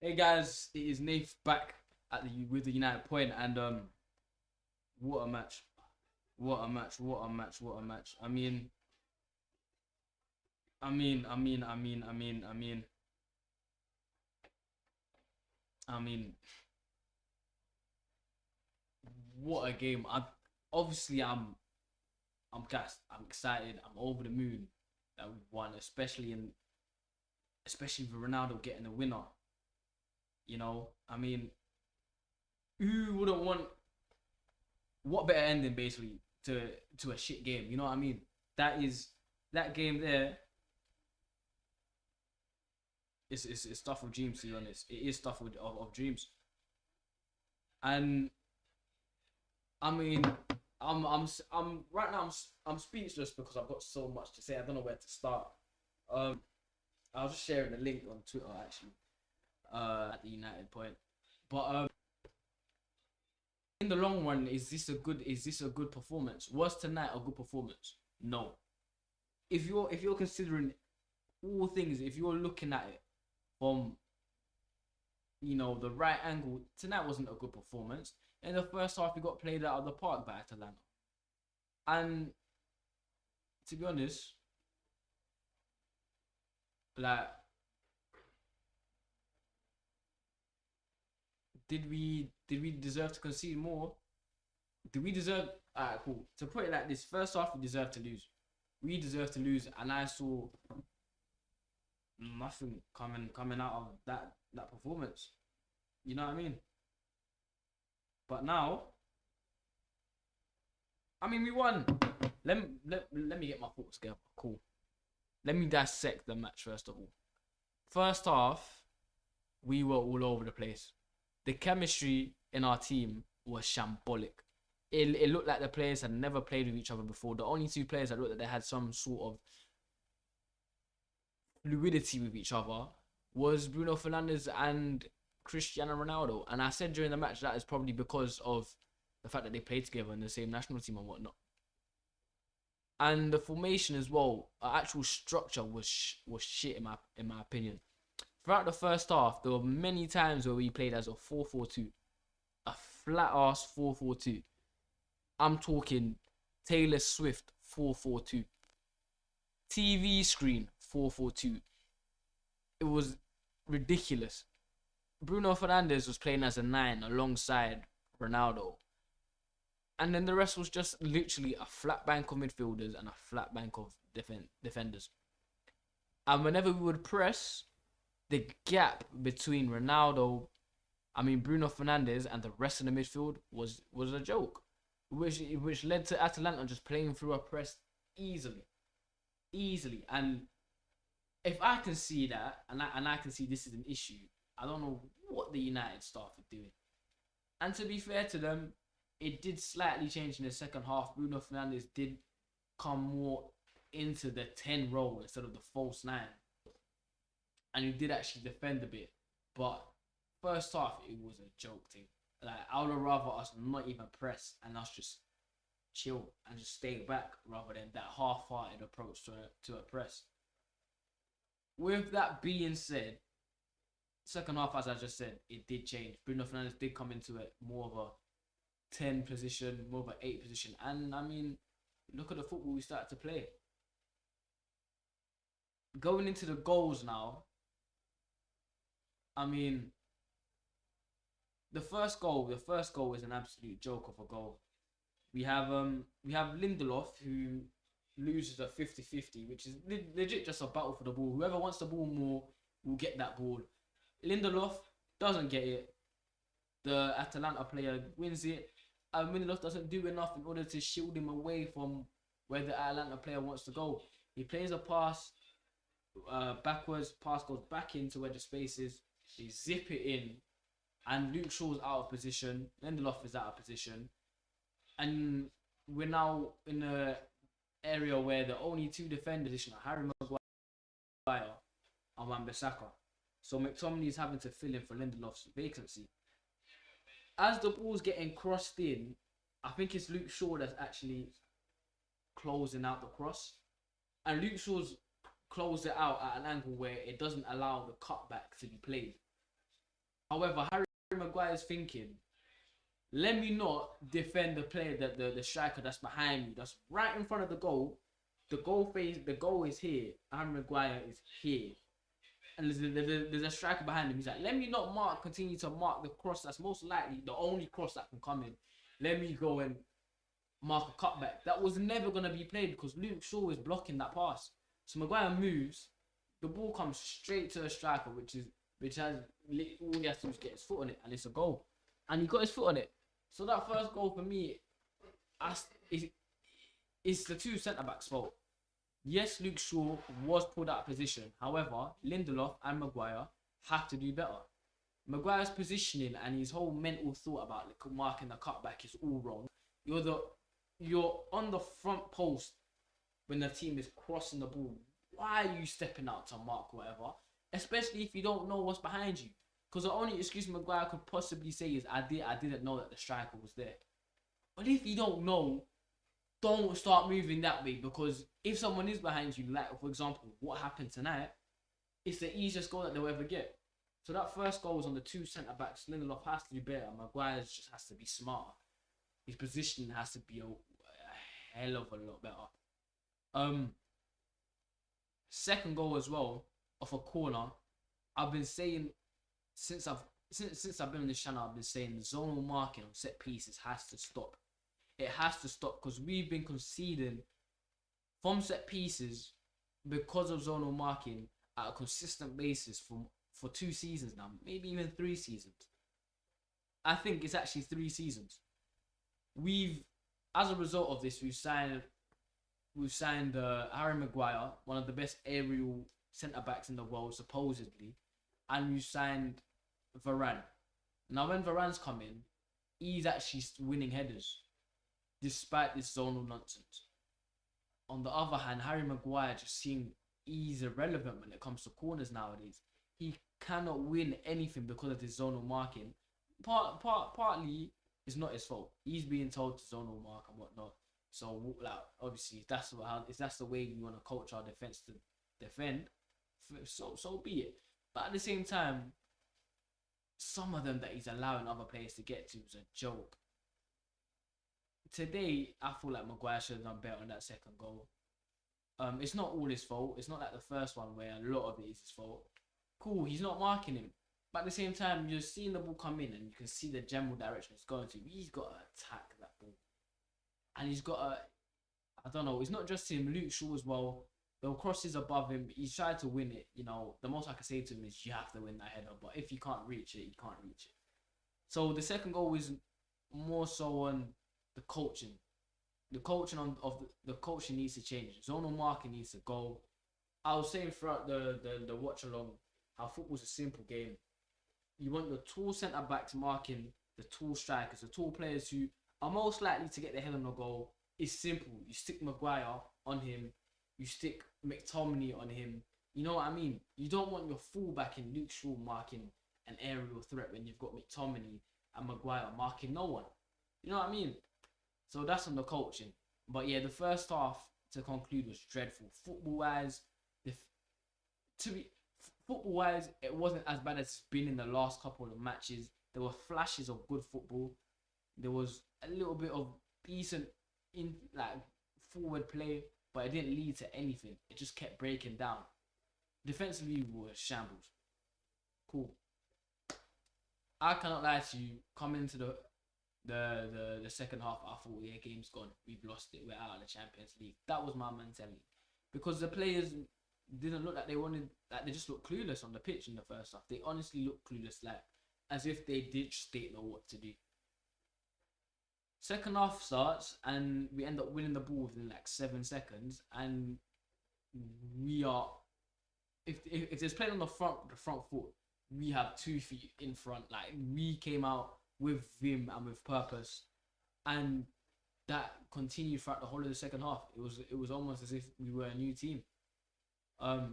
Hey guys, it is Nath back with the United Point, and what a match! What a match! What a match! What a match! I mean, what a game! I'm gassed. I'm excited. I'm over the moon that we won, especially with Ronaldo getting the winner. You know, who wouldn't want what better ending basically to a shit game? You know what I mean? That game there. It's stuff of dreams, to be honest. It is stuff of dreams. And I mean, I'm right now. I'm speechless because I've got so much to say. I don't know where to start. I was just sharing the link on Twitter actually. At the United Point, but in the long run, is this a good performance? Was tonight a good performance? No. If you're considering all things, if you're looking at it from the right angle, tonight wasn't a good performance. In the first half, we got played out of the park by Atalanta, and to be honest, like, did we deserve to concede more? Did we deserve? Alright, cool. To put it like this, first half we deserve to lose. We deserve to lose, and I saw nothing coming out of that performance. You know what I mean? But now, we won. Let me get my thoughts together. Cool. Let me dissect the match first of all. First half, we were all over the place. The chemistry in our team was shambolic. It looked like the players had never played with each other before. The only two players that looked like they had some sort of fluidity with each other was Bruno Fernandes and Cristiano Ronaldo. And I said during the match that is probably because of the fact that they played together in the same national team and whatnot. And the formation as well, our actual structure was shit in my opinion. Throughout the first half, there were many times where we played as a 4-4-2. A flat ass 4-4-2. I'm talking Taylor Swift 4-4-2. TV screen 4-4-2. It was ridiculous. Bruno Fernandes was playing as a 9 alongside Ronaldo. And then the rest was just literally a flat bank of midfielders and a flat bank of defenders. And whenever we would press, the gap between Bruno Fernandes and the rest of the midfield was a joke, which led to Atalanta just playing through a press easily. And if I can see that, and I can see this is an issue, I don't know what the United staff are doing. And to be fair to them, it did slightly change in the second half. Bruno Fernandes did come more into the 10 role instead of the false 9. And he did actually defend a bit. But first half, it was a joke thing. Like, I would have rather us not even press and us just chill and just stay back rather than that half-hearted approach to a press. With that being said, second half, as I just said, it did change. Bruno Fernandes did come into it more of a 10 position, more of an 8 position. And look at the football we started to play. Going into the goals now, the first goal is an absolute joke of a goal. We have Lindelof, who loses a 50-50, which is legit just a battle for the ball. Whoever wants the ball more will get that ball. Lindelof doesn't get it. The Atalanta player wins it. And Lindelof doesn't do enough in order to shield him away from where the Atalanta player wants to go. He plays a pass backwards, pass goes back into where the space is. They zip it in, and Luke Shaw's out of position. Lindelof is out of position, and we're now in an area where the only two defenders are Harry Maguire and Wan-Bissaka. So McTominay's having to fill in for Lindelof's vacancy. As the ball's getting crossed in, I think it's Luke Shaw that's actually closing out the cross, and Luke Shaw's closed it out at an angle where it doesn't allow the cutback to be played. However, Harry Maguire's thinking, let me not defend the player, that the striker that's behind me, that's right in front of the goal. The goal is here. Harry Maguire is here. And there's a striker behind him. He's like, let me not continue to mark the cross that's most likely the only cross that can come in. Let me go and mark a cutback. That was never going to be played because Luke Shaw is blocking that pass. So Maguire moves, the ball comes straight to a striker, which has all he has to do is get his foot on it, and it's a goal. And he got his foot on it. So that first goal for me, it's the two centre backs' fault. Yes, Luke Shaw was pulled out of position. However, Lindelof and Maguire have to do better. Maguire's positioning and his whole mental thought about marking the cutback is all wrong. You're on the front post when the team is crossing the ball. Why are you stepping out to mark whatever? Especially if you don't know what's behind you. Because the only excuse Maguire could possibly say is, I didn't know that the striker was there. But if you don't know, don't start moving that way, because if someone is behind you, like for example, what happened tonight, it's the easiest goal that they'll ever get. So that first goal was on the two centre backs. Lindelof has to do better. Maguire just has to be smarter. His positioning has to be a hell of a lot better. Second goal as well, off a corner. I've been saying since I've been on this channel, I've been saying zonal marking on set pieces has to stop. It has to stop because we've been conceding from set pieces because of zonal marking at a consistent basis for 2 seasons now, maybe even 3 seasons. I think it's actually 3 seasons. As a result of this, we've signed Harry Maguire, one of the best aerial centre backs in the world supposedly, and we signed Varane. Now when Varane's come in, he's actually winning headers despite this zonal nonsense. On the other hand, Harry Maguire just seems he's irrelevant when it comes to corners nowadays. He cannot win anything because of this zonal marking. Partly it's not his fault. He's being told to zonal mark and whatnot. So like obviously that's the way we want to coach our defense to defend. So be it. But at the same time, some of them that he's allowing other players to get to is a joke. Today, I feel like Maguire should have done better on that second goal. It's not all his fault. It's not like the first one where a lot of it is his fault. Cool, he's not marking him. But at the same time, you're seeing the ball come in and you can see the general direction it's going to. He's got to attack that ball. And he's got to, I don't know, it's not just him, Luke Shaw as well. The crosses above him, he's tried to win it. You know, the most I can say to him is you have to win that header. But if you can't reach it, you can't reach it. So the second goal is more so on the coaching. The coaching needs to change. Zonal marking needs to go. I was saying throughout the watch along how football's a simple game. You want the tall centre backs marking the tall strikers, the tall players who are most likely to get their head on the goal. It's simple. You stick Maguire on him, you stick McTominay on him. You know what I mean? You don't want your fullback in Luke Shaw marking an aerial threat when you've got McTominay and Maguire marking no one. You know what I mean? So that's on the coaching. But yeah, the first half to conclude was dreadful. Football-wise, it wasn't as bad as it's been in the last couple of matches. There were flashes of good football. There was a little bit of decent forward play, but it didn't lead to anything. It just kept breaking down. Defensively, we were shambles. Cool. I cannot lie to you. Coming into the second half, I thought, yeah, game's gone. We've lost it. We're out of the Champions League. That was my mentality. Because the players didn't look like they just looked clueless on the pitch in the first half. They honestly looked clueless, as if they just didn't know what to do. Second half starts and we end up winning the ball within 7 seconds, and we are, if there's playing on the front foot, we have 2 feet in front. We came out with vim and with purpose, and that continued throughout the whole of the second half. It was almost as if we were a new team. I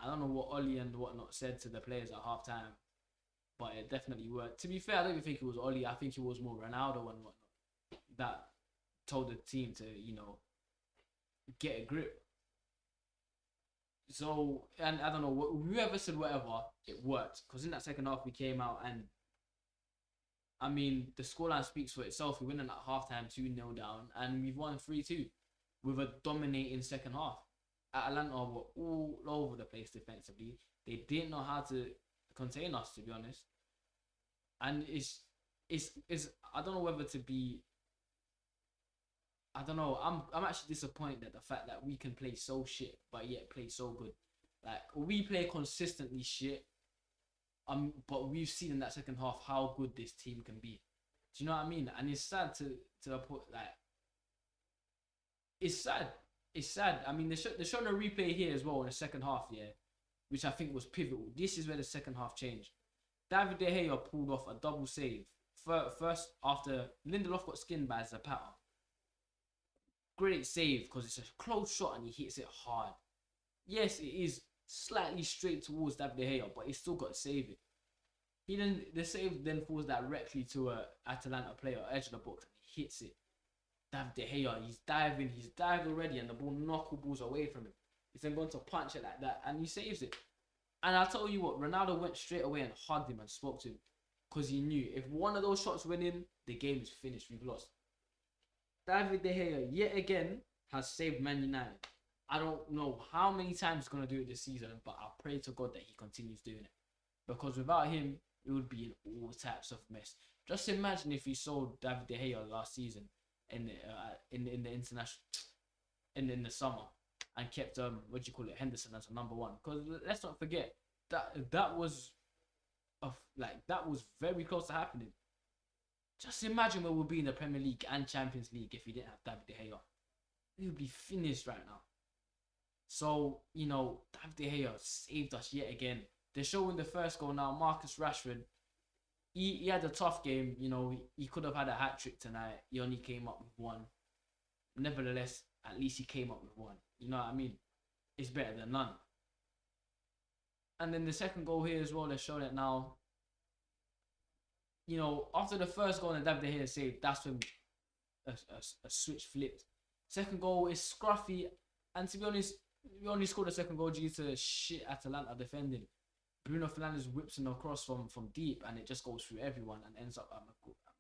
don't know what Ollie and whatnot said to the players at halftime, but it definitely worked. To be fair, I don't even think it was Ollie. I think it was more Ronaldo and whatnot that told the team to, get a grip. So, and I don't know, whoever said whatever, it worked. Because in that second half, we came out and, I mean, the scoreline speaks for itself. We went in at halftime 2-0 down, and we've won 3-2 with a dominating second half. Atalanta were all over the place defensively. They didn't know how to contain us, to be honest. And it's I don't know whether to be. I don't know. I'm actually disappointed at the fact that we can play so shit, but yet play so good. Like, we play consistently shit. But we've seen in that second half how good this team can be. Do you know what I mean? And it's sad to put, like, it's sad. It's sad. I mean, they're showing a replay here as well in the second half, yeah, which I think was pivotal. This is where the second half changed. David De Gea pulled off a double save. First, after Lindelof got skinned by Zapata. Great save because it's a close shot and he hits it hard. Yes, it is slightly straight towards David De Gea, but he's still got to save it. The save then falls directly to a Atalanta player, edge of the box, and he hits it. David De Gea, he's dived already, and the ball knuckleballs away from him. He's then going to punch it like that, and he saves it. And I'll tell you what, Ronaldo went straight away and hugged him and spoke to him, because he knew if one of those shots went in, the game is finished. We've lost. David De Gea, yet again, has saved Man United. I don't know how many times he's going to do it this season, but I pray to God that he continues doing it. Because without him, it would be in all types of mess. Just imagine if he sold David De Gea last season in the international, in the summer, and kept Henderson as a number one. Because let's not forget that was very close to happening. Just imagine where we'll be in the Premier League and Champions League if we didn't have David De Gea. We would be finished right now. So, David De Gea saved us yet again. They're showing the first goal now. Marcus Rashford, he had a tough game. He could have had a hat-trick tonight. He only came up with one. Nevertheless, at least he came up with one. You know what I mean? It's better than none. And then the second goal here as well, they're showing it now. After the first goal that David De Gea saved, that's when a switch flipped. Second goal is scruffy. And to be honest, we only scored the second goal due to shit Atalanta defending. Bruno Fernandes whips in across from deep, and it just goes through everyone and ends up at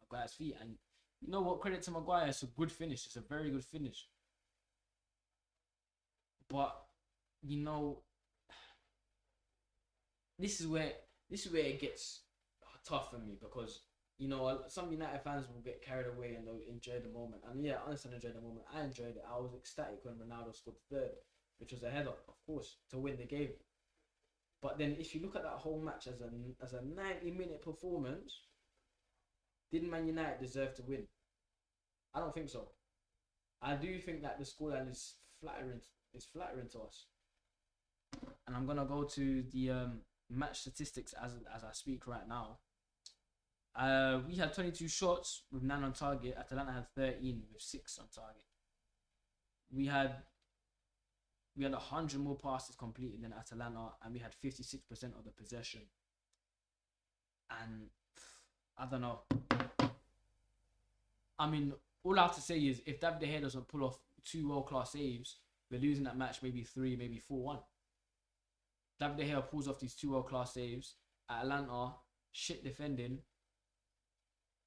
Maguire's feet. And you know what? Credit to Maguire. It's a good finish. It's a very good finish. But this is where it gets tough for me, because some United fans will get carried away and they'll enjoy the moment. And yeah, I understand enjoy the moment. I enjoyed it. I was ecstatic when Ronaldo scored the third, which was a header, of course, to win the game. But then if you look at that whole match as a 90-minute performance, did Man United deserve to win? I don't think so. I do think that the scoreline is flattering to us. And I'm gonna go to the match statistics as I speak right now. We had 22 shots with 9 on target. Atalanta had 13 with 6 on target. We had 100 more passes completed than Atalanta, and we had 56% of the possession. And I don't know. I mean, all I have to say is if David De Gea doesn't pull off 2 world-class saves, we're losing that match maybe 3, maybe 4-1. David De Gea pulls off these 2 world-class saves. Atalanta, shit defending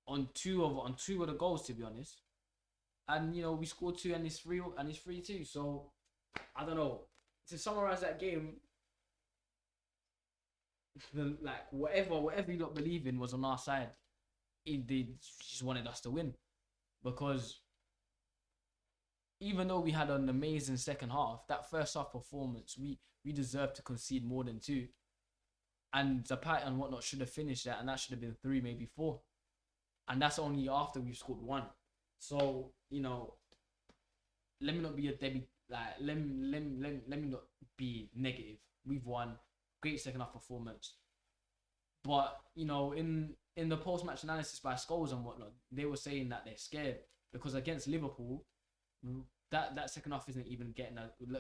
on two of the goals, to be honest. And we scored 2 and it's 3-2. So I don't know. To summarize that game, whatever you don't believe in was on our side. They just wanted us to win, because even though we had an amazing second half, that first half performance, we deserved to concede more than 2. And Zapata and whatnot should have finished that, and that should have been 3, maybe 4. And that's only after we've scored 1. So, let me not be a Debbie. Let me not be negative. We've won. Great second half performance. But, in the post-match analysis by Scholes and whatnot, they were saying that they're scared because against Liverpool, that second half isn't even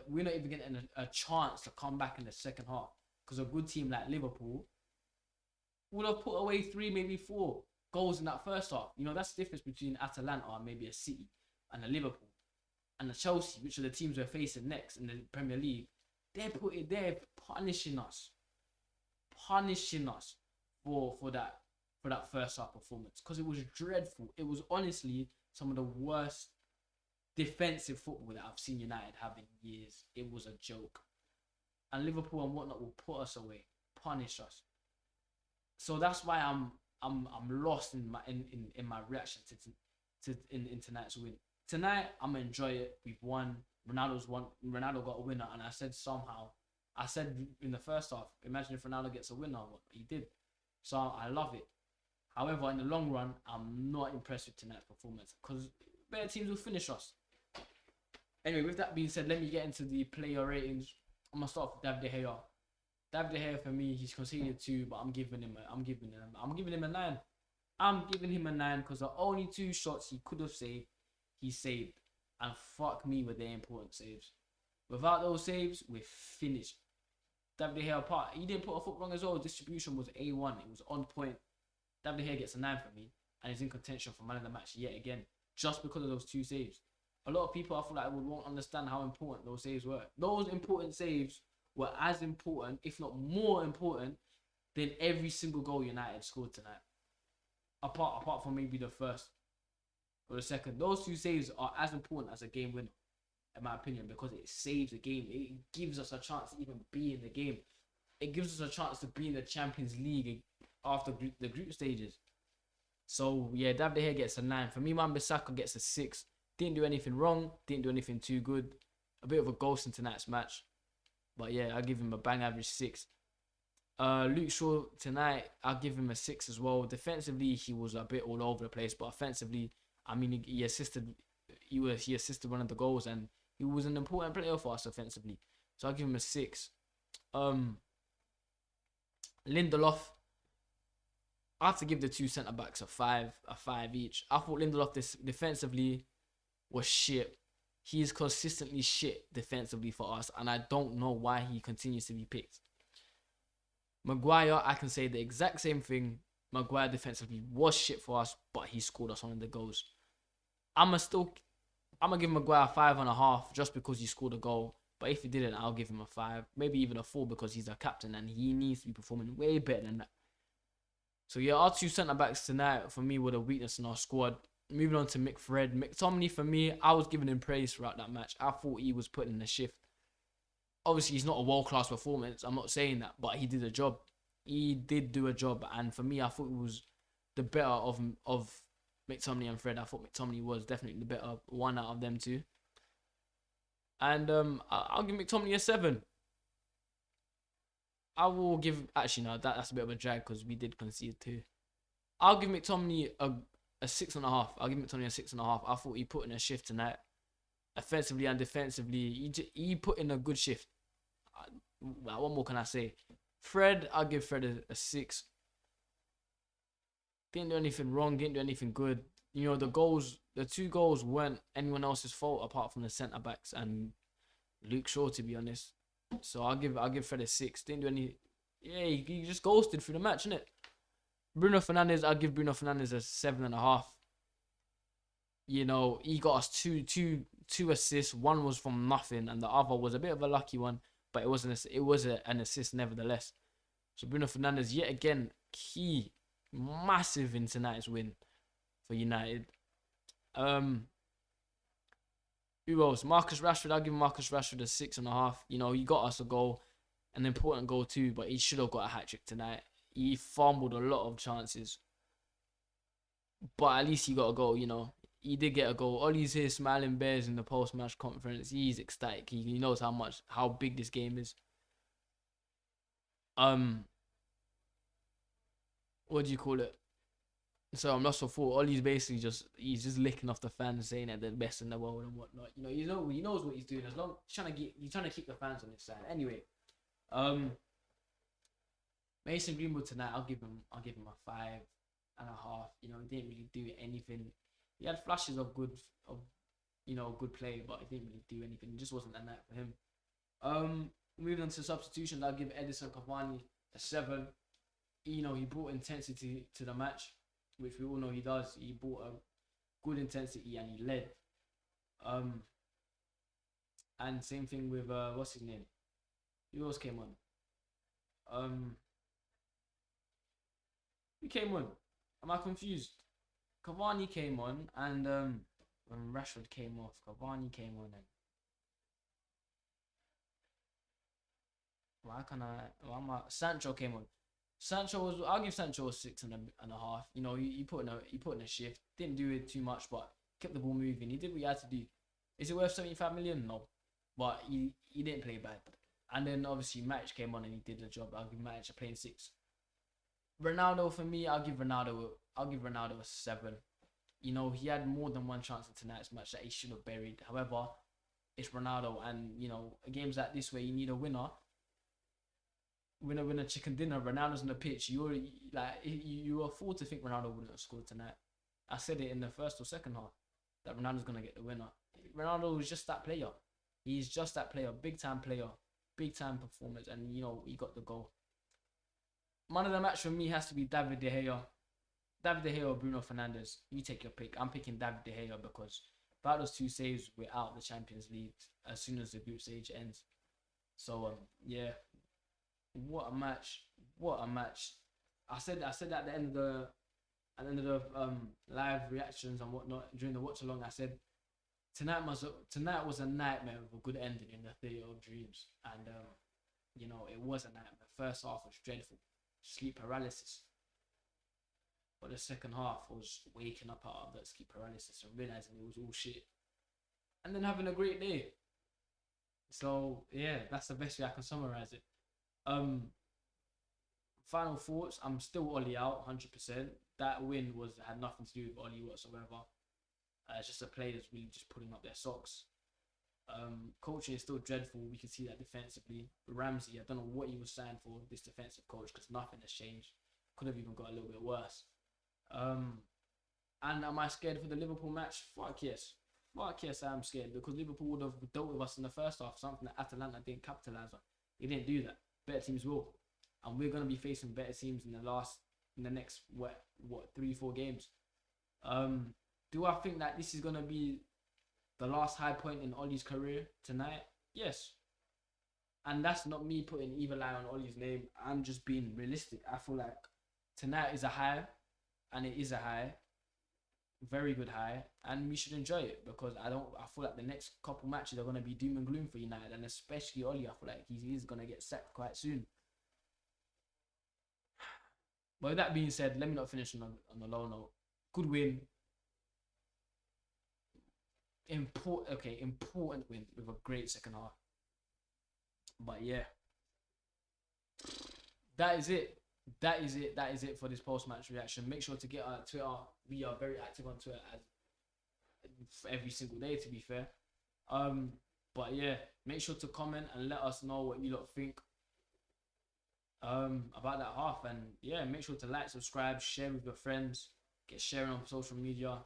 we're not even getting a chance to come back in the second half, because a good team like Liverpool would have put away 3, maybe 4 goals in that first half. That's the difference between Atalanta and maybe a City and a Liverpool and a Chelsea, which are the teams we're facing next in the Premier League. they're punishing us for that first half performance, because it was dreadful. It was honestly some of the worst defensive football that I've seen United have in years. It was a joke, and Liverpool and whatnot will put us away, punish us. So that's why I'm lost in my reaction in tonight's win. Tonight I'm gonna enjoy it. We've won. Ronaldo's won. Ronaldo got a winner, and I said in the first half, imagine if Ronaldo gets a winner. What he did. So I love it. However, in the long run, I'm not impressed with tonight's performance, because better teams will finish us. Anyway, with that being said, let me get into the player ratings. I'm gonna start with David De Gea. David De Gea, for me, he's conceded 2, but I'm giving him a 9. I'm giving him a 9 because the only 2 shots he could have saved, he saved. And fuck me with the important saves. Without those saves, we're finished. David De Gea apart, he didn't put a foot wrong as well. Distribution was A1. It was on point. David De Gea gets a 9 for me, and he's in contention for man of the match yet again, just because of those 2 saves. A lot of people, I feel like, won't understand how important those saves were. Those important saves were as important, if not more important, than every single goal United scored tonight. Apart from maybe the first or the second. Those 2 saves are as important as a game winner, in my opinion, because it saves the game. It gives us a chance to even be in the game. It gives us a chance to be in the Champions League after the group stages. So yeah, David De Gea gets a 9. For me, Wan-Bissaka gets a 6. Didn't do anything wrong. Didn't do anything too good. A bit of a ghost in tonight's match. But yeah, I'll give him a bang average 6. Luke Shaw tonight, I'll give him a 6 as well. Defensively, he was a bit all over the place, but offensively, I mean, he assisted one of the goals, and he was an important player for us offensively. So I'll give him a 6. Lindelof, I have to give the 2 centre backs a 5 each. I thought Lindelof defensively was shit. He is consistently shit defensively for us, and I don't know why he continues to be picked. Maguire, I can say the exact same thing. Maguire defensively was shit for us, but he scored us one of the goals. I'm gonna give Maguire a 5.5 just because he scored a goal. But if he didn't, I'll give him a 5, maybe even a 4, because he's a captain and he needs to be performing way better than that. So yeah, our 2 centre backs tonight for me were the weakness in our squad. Moving on to McTominay, for me, I was giving him praise throughout that match. I thought he was putting in a shift. Obviously, he's not a world-class performance. I'm not saying that, but he did a job. He did do a job, and for me, I thought it was the better of McTominay and Fred. I thought McTominay was definitely the better one out of them 2. And I'll give McTominay a 7. I will give... Actually, no, that's a bit of a drag because we did concede 2. I'll give McTominay a 6.5. I'll give McTominay a 6.5. I thought he put in a shift tonight. Offensively and defensively, he put in a good shift. What more can I say? Fred, I'll give Fred a 6. Didn't do anything wrong, didn't do anything good. You know, the 2 goals weren't anyone else's fault apart from the centre backs and Luke Shaw, to be honest. So I'll give Fred a 6. Didn't do any. Yeah, he just ghosted through the match, innit? Bruno Fernandes, I'll give Bruno Fernandes a 7.5. You know, he got us two assists. One was from nothing, and the other was a bit of a lucky one, but it was an assist nevertheless. So Bruno Fernandes, yet again, key, massive in tonight's win for United. Who else? Marcus Rashford. I'll give Marcus Rashford a 6.5. You know, he got us a goal, an important goal too, but he should have got a hat-trick tonight. He fumbled a lot of chances, but at least he got a goal, you know. He did get a goal. Ollie's here smiling bears in the post-match conference. He's ecstatic. He knows how big this game is. What do you call it? So I'm not so full. Ollie's basically he's just licking off the fans, saying that they're the best in the world and whatnot. He knows what he's doing. As long he's trying to keep the fans on his side. Anyway, Mason Greenwood tonight, I'll give him a 5.5. You know, he didn't really do anything. He had flashes of good play, but he didn't really do anything. It just wasn't a night for him. Moving on to substitutions, I'll give Edison Cavani a 7. You know, he brought intensity to the match, which we all know he does. He brought a good intensity and he led. And same thing with what's his name? Who else came on? Who came on? Am I confused? Cavani came on, and when Rashford came off, Cavani came on, and Sancho came on. Sancho was. I'll give Sancho a 6.5. You know, he put in a shift. Didn't do it too much, but kept the ball moving. He did what he had to do. Is it worth 75 million? No, but he didn't play bad. And then obviously Matic came on and he did the job. I'll give Matic a plain 6. Ronaldo, for me, I'll give Ronaldo a 7. You know, he had more than one chance in tonight's match that he should have buried. However, it's Ronaldo, and you know, games like this where you need a winner. Winner chicken dinner. Ronaldo's on the pitch. You were fool to think Ronaldo wouldn't have scored tonight. I said it in the first or second half that Ronaldo's gonna get the winner. Ronaldo is just that player. He's just that player, big time performance, and you know he got the goal. Man of the match for me has to be David De Gea. David De Gea or Bruno Fernandes. You take your pick. I'm picking David De Gea because without those 2 saves, we're out of the Champions League as soon as the group stage ends. So yeah, what a match! What a match! I said at the end of the live reactions and whatnot during the watch along. I said tonight was a nightmare with a good ending in the Theatre of Dreams, and you know it was a nightmare. First half was dreadful, sleep paralysis. But the second half was waking up out of that sleep paralysis and realizing it was all shit, and then having a great day. So yeah, that's the best way I can summarize it. Final thoughts. I'm still Ollie out 100%. That win had nothing to do with Ollie whatsoever. It's just a player that's really just putting up their socks. Coaching is still dreadful. We can see that defensively. Ramsey, I don't know what he was signed for, this defensive coach, because nothing has changed. Could have even got a little bit worse. And am I scared for the Liverpool match? Fuck yes. Fuck yes, I'm scared, because Liverpool would have dealt with us in the first half, something that Atalanta didn't capitalise on. They didn't do that. Better teams will. And we're going to be facing better teams in the next 3-4 games. Do I think that this is going to be the last high point in Ollie's career tonight? Yes. And that's not me putting evil eye on Ollie's name. I'm just being realistic. I feel like tonight is a high, and it is a high, very good high, and we should enjoy it, because I feel like the next couple matches are going to be doom and gloom for United, and especially Ollie. I feel like he is going to get sacked quite soon. But with that being said, let me not finish on a low note. Good win. Important win with a great second half. But yeah, that is it. That is it for this post-match reaction. Make sure to get our Twitter. We are very active on Twitter every single day, to be fair. But yeah, make sure to comment and let us know what you lot think about that half. And yeah, make sure to like, subscribe, share with your friends, get sharing on social media.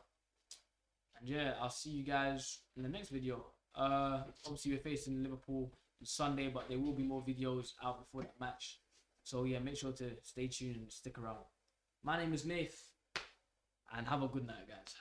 And yeah, I'll see you guys in the next video. Obviously we're facing Liverpool on Sunday, but there will be more videos out before that match. So yeah, make sure to stay tuned and stick around. My name is NAFFE, and have a good night, guys.